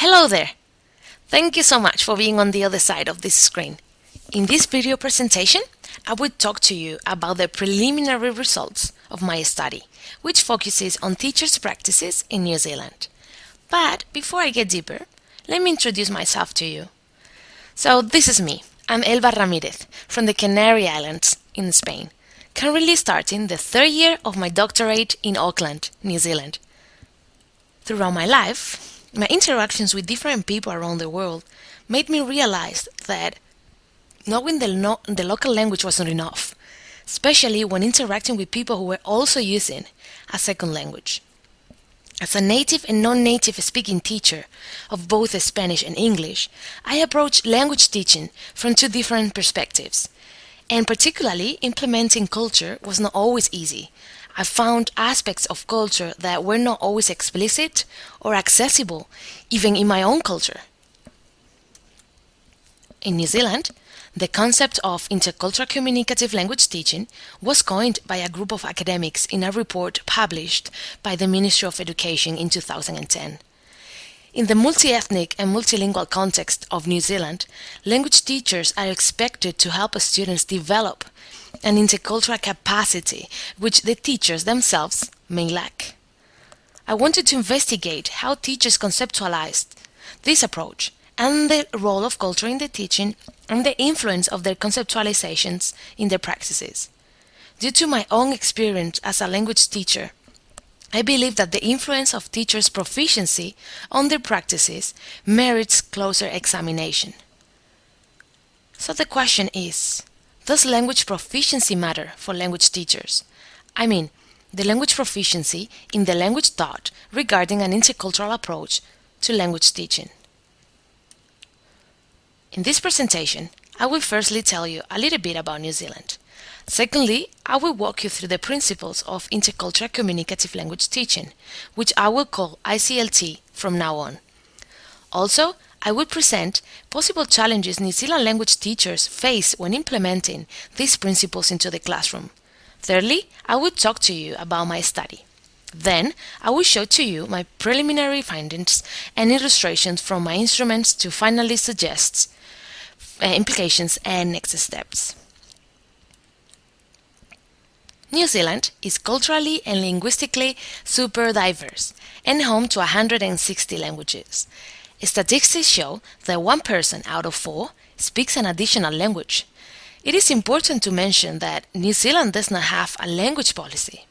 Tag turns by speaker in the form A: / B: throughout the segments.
A: Hello there! Thank you so much for being on the other side of this screen. In this video presentation, I will talk to you about the preliminary results of my study, which focuses on teachers' practices in New Zealand. But before I get deeper, let me introduce myself to you. So this is me. I'm Elba Ramirez from the Canary Islands in Spain, currently starting the third year of my doctorate in Auckland, New Zealand. Throughout my life, my interactions with different people around the world made me realize that knowing the local language was not enough, especially when interacting with people who were also using a second language. As a native and non-native speaking teacher of both Spanish and English, I approached language teaching from two different perspectives. And particularly, implementing culture was not always easy. I found aspects of culture that were not always explicit or accessible, even in my own culture. In New Zealand, the concept of intercultural communicative language teaching was coined by a group of academics in a report published by the Ministry of Education in 2010. In the multi-ethnic and multilingual context of New Zealand, language teachers are expected to help students develop an intercultural capacity which the teachers themselves may lack. I wanted to investigate how teachers conceptualized this approach and the role of culture in the teaching and the influence of their conceptualizations in their practices. Due to my own experience as a language teacher, I believe that the influence of teachers' proficiency on their practices merits closer examination. So the question is, does language proficiency matter for language teachers? I mean, the language proficiency in the language taught regarding an intercultural approach to language teaching. In this presentation, I will firstly tell you a little bit about New Zealand. Secondly, I will walk you through the principles of intercultural communicative language teaching, which I will call iCLT from now on. Also, I will present possible challenges New Zealand language teachers face when implementing these principles into the classroom. Thirdly, I will talk to you about my study. Then, I will show to you my preliminary findings and illustrations from my instruments to finally suggest implications and next steps. New Zealand is culturally and linguistically super diverse and home to 160 languages. Statistics show that 1 person out of 4 speaks an additional language. It is important to mention that New Zealand does not have a language policy.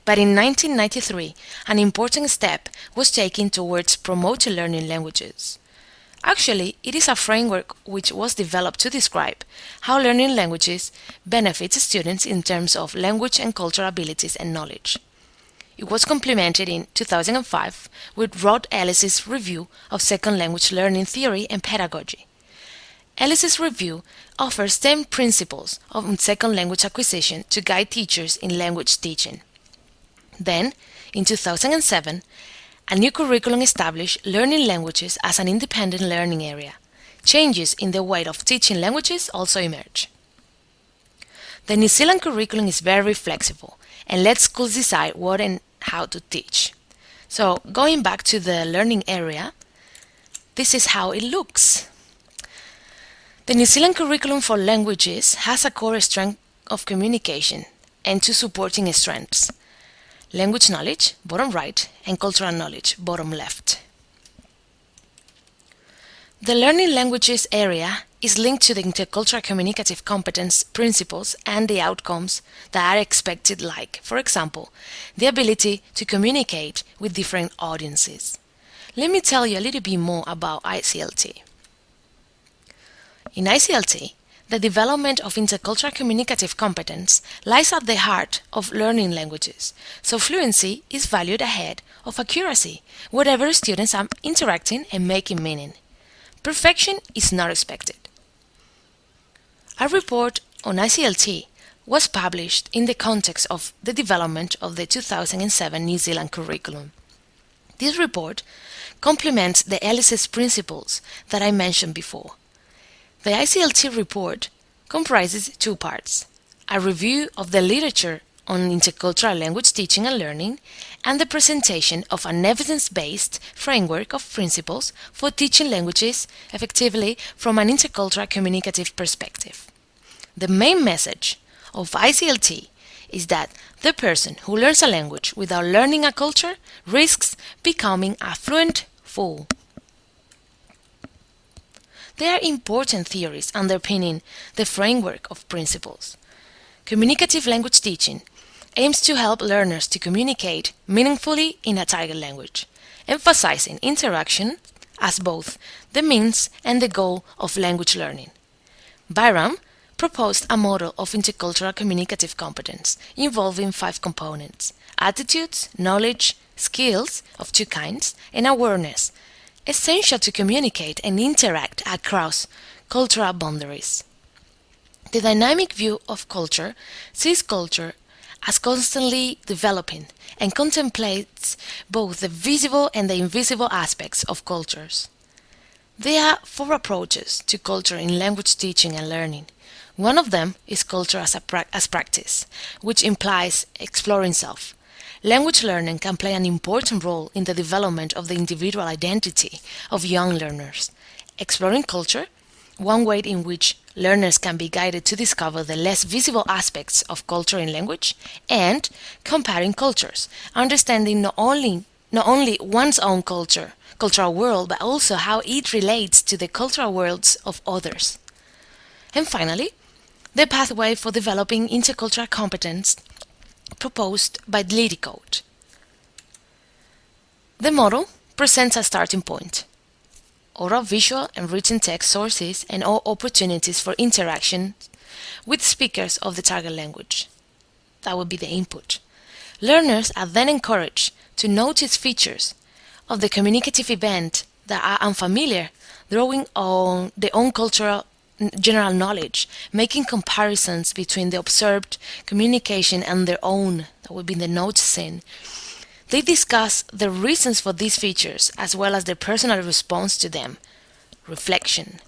A: But in 1993, an important step was taken towards promoting learning languages. Actually, it is a framework which was developed to describe how learning languages benefits students in terms of language and cultural abilities and knowledge. It was complemented in 2005 with Rod Ellis's review of second language learning theory and pedagogy. Ellis's review offers 10 principles of second language acquisition to guide teachers in language teaching. Then, in 2007, a new curriculum established learning languages as an independent learning area. Changes in the way of teaching languages also emerge. The New Zealand curriculum is very flexible and lets schools decide what and how to teach. So, going back to the learning area, this is how it looks. The New Zealand curriculum for languages has a core strength of communication and 2 supporting strengths: language knowledge, bottom right, and cultural knowledge, bottom left. The learning languages area is linked to the intercultural communicative competence principles and the outcomes that are expected, like, for example, the ability to communicate with different audiences. Let me tell you a little bit more about iCLT. In iCLT, the development of intercultural communicative competence lies at the heart of learning languages, so fluency is valued ahead of accuracy wherever students are interacting and making meaning. Perfection is not expected. A report on iCLT was published in the context of the development of the 2007 New Zealand curriculum. This report complements the Ellis's principles that I mentioned before. The iCLT report comprises 2 parts: a review of the literature on intercultural language teaching and learning, and the presentation of an evidence-based framework of principles for teaching languages effectively from an intercultural communicative perspective. The main message of iCLT is that the person who learns a language without learning a culture risks becoming a fluent fool. There are important theories underpinning the framework of principles. Communicative language teaching aims to help learners to communicate meaningfully in a target language, emphasizing interaction as both the means and the goal of language learning. Byram proposed a model of intercultural communicative competence involving 5 components: attitudes, knowledge, skills of 2 kinds, and awareness, essential to communicate and interact across cultural boundaries. The dynamic view of culture sees culture as constantly developing and contemplates both the visible and the invisible aspects of cultures. There are 4 approaches to culture in language teaching and learning. One of them is culture as practice, which implies exploring self. Language learning can play an important role in the development of the individual identity of young learners. Exploring culture, one way in which learners can be guided to discover the less visible aspects of culture in language, and comparing cultures, understanding not only one's own cultural world, but also how it relates to the cultural worlds of others. And finally, the pathway for developing intercultural competence proposed by LiDiCode. The model presents a starting point: oral, visual, and written text sources and all opportunities for interaction with speakers of the target language. That would be the input. Learners are then encouraged to notice features of the communicative event that are unfamiliar, drawing on their own cultural general knowledge, making comparisons between the observed communication and their own, that would be the noticing. They discuss the reasons for these features as well as their personal response to them. Reflection.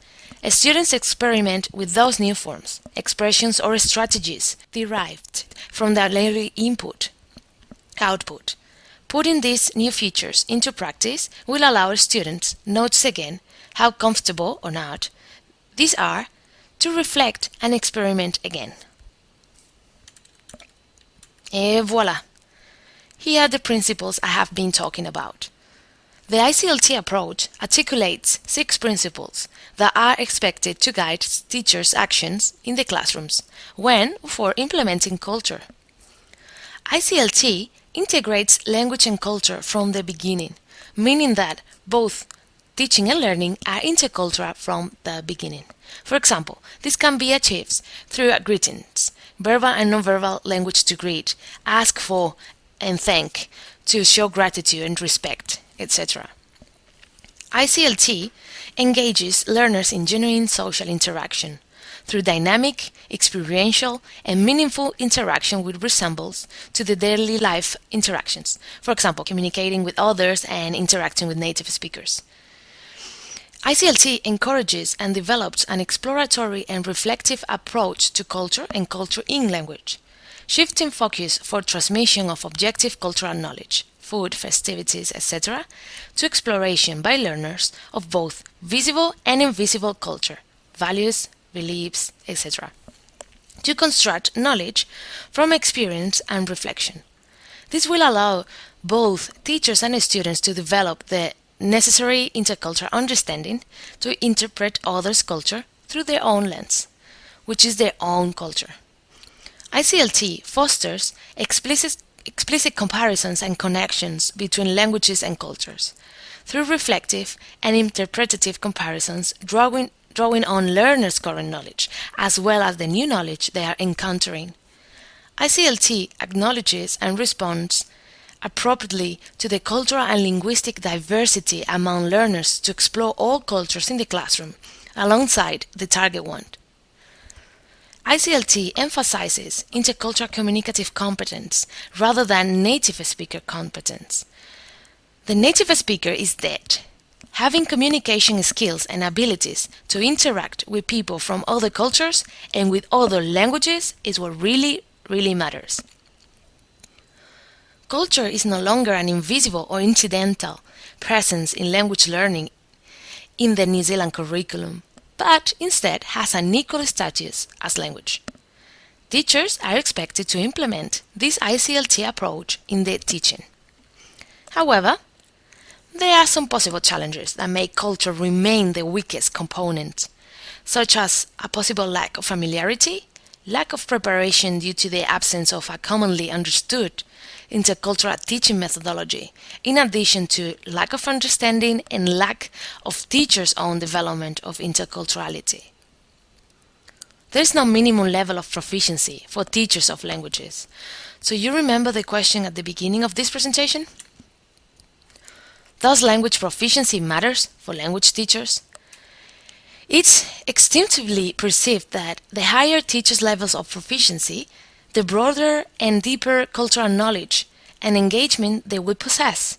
A: Students experiment with those new forms, expressions, or strategies derived from their early output. Putting these new features into practice will allow students notice again how comfortable or not these are to reflect and experiment again. Et voilà! Here are the principles I have been talking about. The iCLT approach articulates 6 principles that are expected to guide teachers' actions in the classrooms when or for implementing culture. iCLT integrates language and culture from the beginning, meaning that both teaching and learning are intercultural from the beginning. For example, this can be achieved through greetings, verbal and nonverbal language to greet, ask for and thank, to show gratitude and respect, etc. iCLT engages learners in genuine social interaction through dynamic, experiential, and meaningful interaction which resembles to the daily life interactions, for example, communicating with others and interacting with native speakers. iCLT encourages and develops an exploratory and reflective approach to culture and culture in language, shifting focus for transmission of objective cultural knowledge, food, festivities, etc., to exploration by learners of both visible and invisible culture, values, beliefs, etc., to construct knowledge from experience and reflection. This will allow both teachers and students to develop the necessary intercultural understanding to interpret others' culture through their own lens, which is their own culture. iCLT fosters explicit comparisons and connections between languages and cultures, through reflective and interpretative comparisons, drawing on learners' current knowledge, as well as the new knowledge they are encountering. iCLT acknowledges and responds appropriately to the cultural and linguistic diversity among learners to explore all cultures in the classroom, alongside the target one. iCLT emphasizes intercultural communicative competence rather than native speaker competence. The native speaker is dead. Having communication skills and abilities to interact with people from other cultures and with other languages is what really matters. Culture is no longer an invisible or incidental presence in language learning in the New Zealand curriculum, but instead has an equal status as language. Teachers are expected to implement this iCLT approach in their teaching. However, there are some possible challenges that make culture remain the weakest component, such as a possible lack of familiarity, lack of preparation due to the absence of a commonly understood intercultural teaching methodology, in addition to lack of understanding and lack of teachers' own development of interculturality. There is no minimum level of proficiency for teachers of languages. So you remember the question at the beginning of this presentation? Does language proficiency matters for language teachers? It's instinctively perceived that the higher teachers' levels of proficiency, the broader and deeper cultural knowledge and engagement they would possess.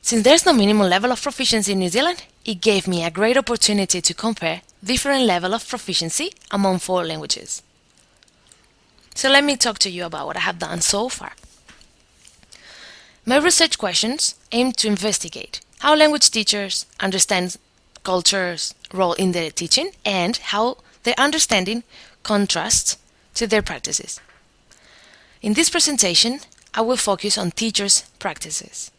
A: Since there's no minimum level of proficiency in New Zealand, it gave me a great opportunity to compare different levels of proficiency among 4 languages. So let me talk to you about what I have done so far. My research questions aim to investigate how language teachers understand culture's role in their teaching and how their understanding contrasts to their practices. In this presentation, I will focus on teachers' practices.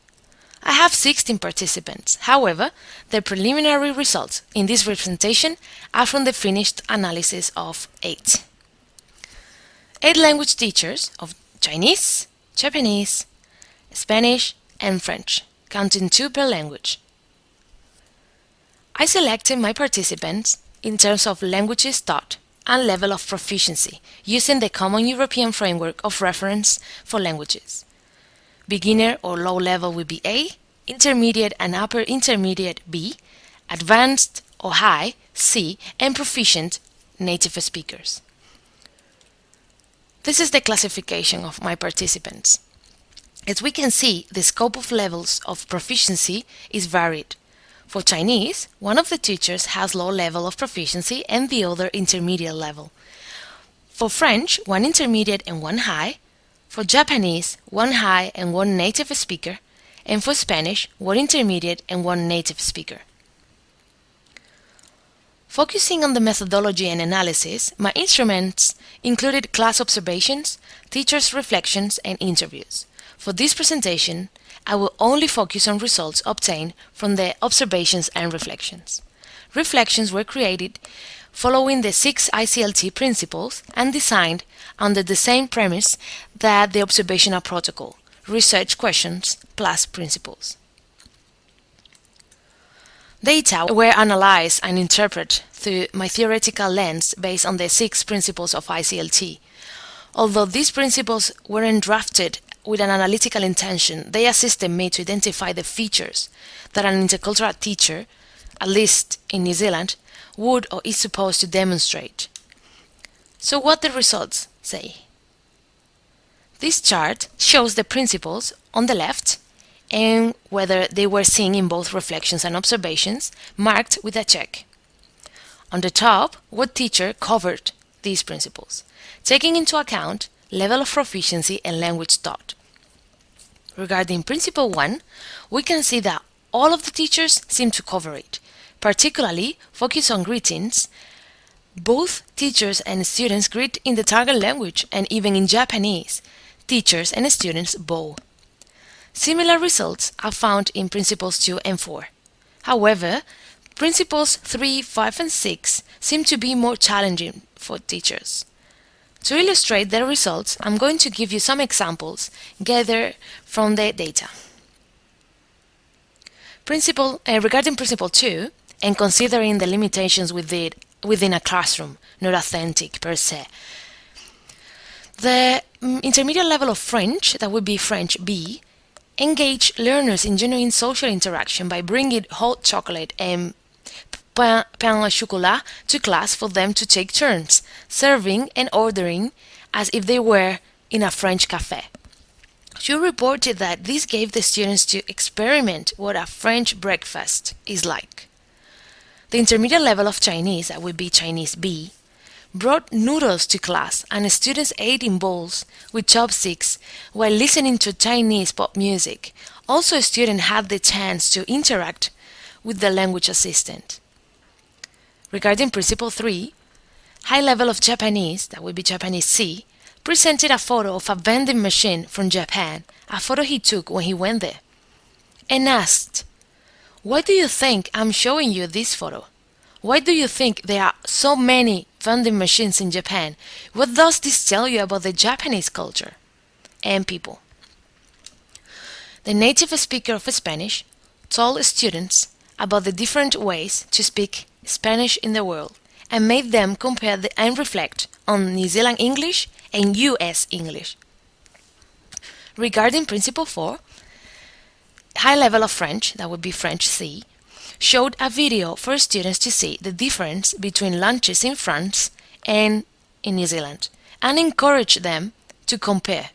A: I have 16 participants. However, the preliminary results in this presentation are from the finished analysis of 8. 8 language teachers of Chinese, Japanese, Spanish, and French, counting 2 per language. I selected my participants in terms of languages taught and level of proficiency using the Common European Framework of Reference for Languages. Beginner or low level would be A, intermediate and upper intermediate B, advanced or high C, and proficient native speakers. This is the classification of my participants. As we can see, the scope of levels of proficiency is varied. For Chinese, one of the teachers has low level of proficiency and the other intermediate level. For French, 1 intermediate and 1 high. For Japanese, 1 high and 1 native speaker. And for Spanish, 1 intermediate and 1 native speaker. Focusing on the methodology and analysis, my instruments included class observations, teachers' reflections, and interviews. For this presentation, I will only focus on results obtained from the observations and reflections. Reflections were created following the 6 iCLT principles and designed under the same premise that the observational protocol, research questions plus principles. Data were analyzed and interpreted through my theoretical lens based on the 6 principles of iCLT. Although these principles weren't drafted with an analytical intention, they assisted me to identify the features that an intercultural teacher, at least in New Zealand, would or is supposed to demonstrate. So what the results say? This chart shows the principles on the left and whether they were seen in both reflections and observations, marked with a check. On the top, what teacher covered these principles, taking into account level of proficiency and language taught. Regarding Principle 1, we can see that all of the teachers seem to cover it, particularly focus on greetings. Both teachers and students greet in the target language, and even in Japanese, teachers and students bow. Similar results are found in Principles 2 and 4. However, Principles 3, 5, and 6 seem to be more challenging for teachers. To illustrate their results, I'm going to give you some examples gathered from the data. Regarding Principle 2, and considering the limitations within a classroom, not authentic per se, the intermediate level of French, that would be French B, engage learners in genuine social interaction by bringing hot chocolate and pain au chocolat to class for them to take turns, serving and ordering as if they were in a French cafe. She reported that this gave the students to experiment what a French breakfast is like. The intermediate level of Chinese, that would be Chinese B, brought noodles to class and students ate in bowls with chopsticks while listening to Chinese pop music. Also, students had the chance to interact with the language assistant. Regarding Principle 3, high level of Japanese, that would be Japanese C, presented a photo of a vending machine from Japan, a photo he took when he went there, and asked, "Why do you think I'm showing you this photo? Why do you think there are so many vending machines in Japan? What does this tell you about the Japanese culture and people?" The native speaker of Spanish told students about the different ways to speak Spanish in the world and made them compare and reflect on New Zealand English and US English. Regarding Principle 4, high level of French, that would be French C, showed a video for students to see the difference between lunches in France and in New Zealand and encouraged them to compare.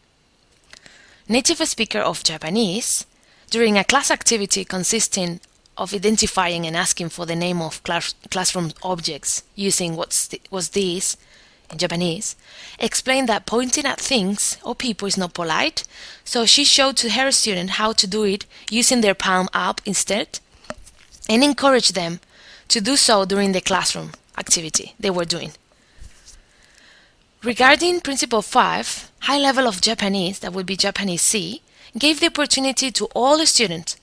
A: Native speaker of Japanese, during a class activity consisting of identifying and asking for the name of classroom objects using what's this in Japanese, explained that pointing at things or people is not polite, so she showed to her student how to do it using their palm up instead, and encouraged them to do so during the classroom activity they were doing. Regarding Principle 5, high level of Japanese, that would be Japanese C, gave the opportunity to all the students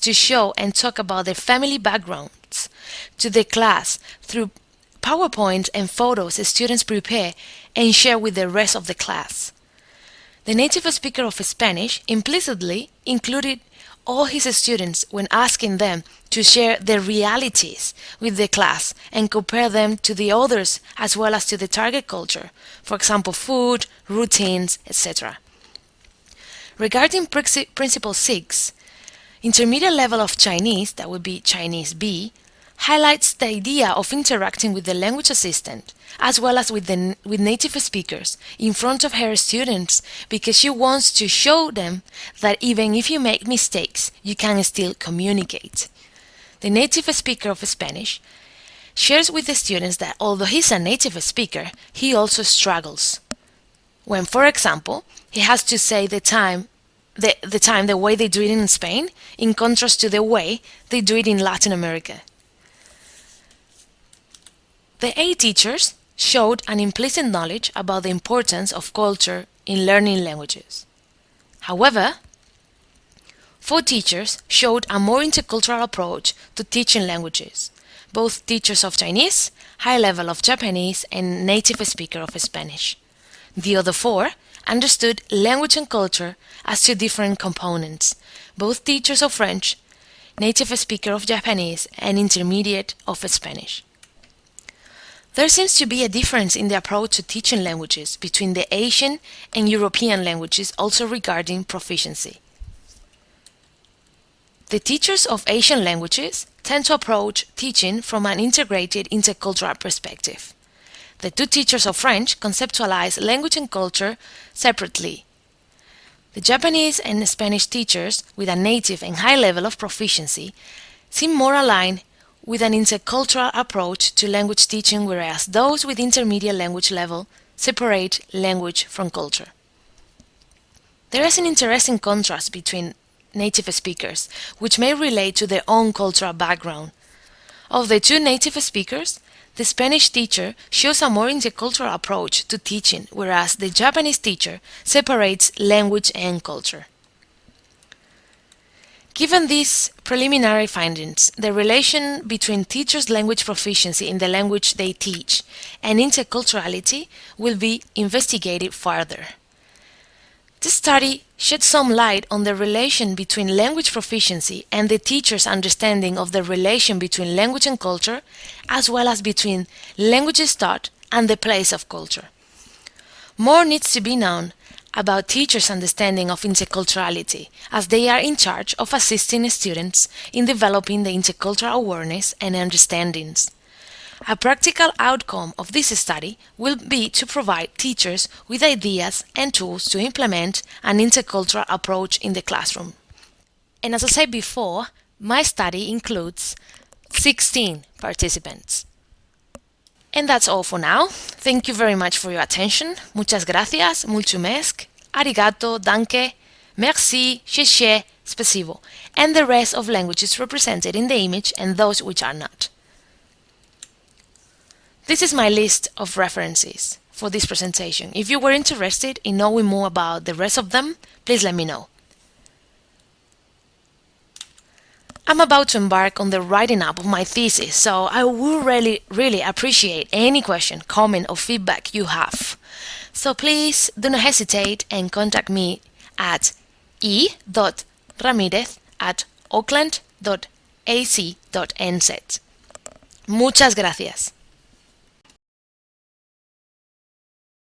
A: to show and talk about their family backgrounds to the class through PowerPoint and photos students prepare and share with the rest of the class. The native speaker of Spanish implicitly included all his students when asking them to share their realities with the class and compare them to the others as well as to the target culture, for example, food, routines, etc. Regarding Principle 6, intermediate level of Chinese, that would be Chinese B, highlights the idea of interacting with the language assistant as well as with native speakers in front of her students because she wants to show them that even if you make mistakes, you can still communicate. The native speaker of Spanish shares with the students that although he's a native speaker, he also struggles. When, for example, he has to say the way they do it in Spain, in contrast to the way they do it in Latin America. The 8 teachers showed an implicit knowledge about the importance of culture in learning languages. However, 4 teachers showed a more intercultural approach to teaching languages, both teachers of Chinese, high level of Japanese, and native speaker of Spanish. The other 4 understood language and culture as 2 different components, both teachers of French, native speaker of Japanese, and intermediate of Spanish. There seems to be a difference in the approach to teaching languages between the Asian and European languages also regarding proficiency. The teachers of Asian languages tend to approach teaching from an integrated intercultural perspective. The 2 teachers of French conceptualize language and culture separately. The Japanese and Spanish teachers with a native and high level of proficiency seem more aligned with an intercultural approach to language teaching, whereas those with intermediate language level separate language from culture. There is an interesting contrast between native speakers, which may relate to their own cultural background. Of the 2 native speakers, the Spanish teacher shows a more intercultural approach to teaching, whereas the Japanese teacher separates language and culture. Given these preliminary findings, the relation between teachers' language proficiency in the language they teach and interculturality will be investigated further. This study sheds some light on the relation between language proficiency and the teacher's understanding of the relation between language and culture, as well as between languages taught and the place of culture. More needs to be known about teachers' understanding of interculturality, as they are in charge of assisting students in developing the intercultural awareness and understandings. A practical outcome of this study will be to provide teachers with ideas and tools to implement an intercultural approach in the classroom. And as I said before, my study includes 16 participants. And that's all for now. Thank you very much for your attention. Muchas gracias, mulțumesc, arigato, danke, merci, xie, spasibo, and the rest of languages represented in the image and those which are not. This is my list of references for this presentation. If you were interested in knowing more about the rest of them, please let me know. I'm about to embark on the writing up of my thesis, so I would really appreciate any question, comment or feedback you have. So please do not hesitate and contact me at e.ramirez@auckland.ac.nz. Muchas gracias.